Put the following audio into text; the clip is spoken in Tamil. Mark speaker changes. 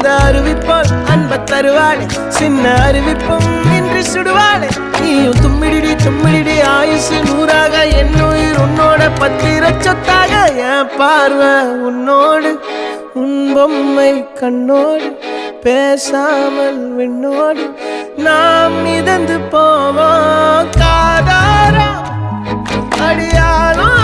Speaker 1: அந்த அறிவிப்போல் அன்ப தருவாளே சின்ன அறிவிப்பும் இன்றி சுடுவாளே நீயும் தும்மிடி தும்மிடி ஆயுசு நூறாக என் உயிர் உன்னோட பத்திர சொத்தாக என் பார்வை உன்னோடு உன் பொம்மை கண்ணோடு பேசாமல் விண்ணோடு நாம் மிதந்து போவோம் காதாரா அடியாலும்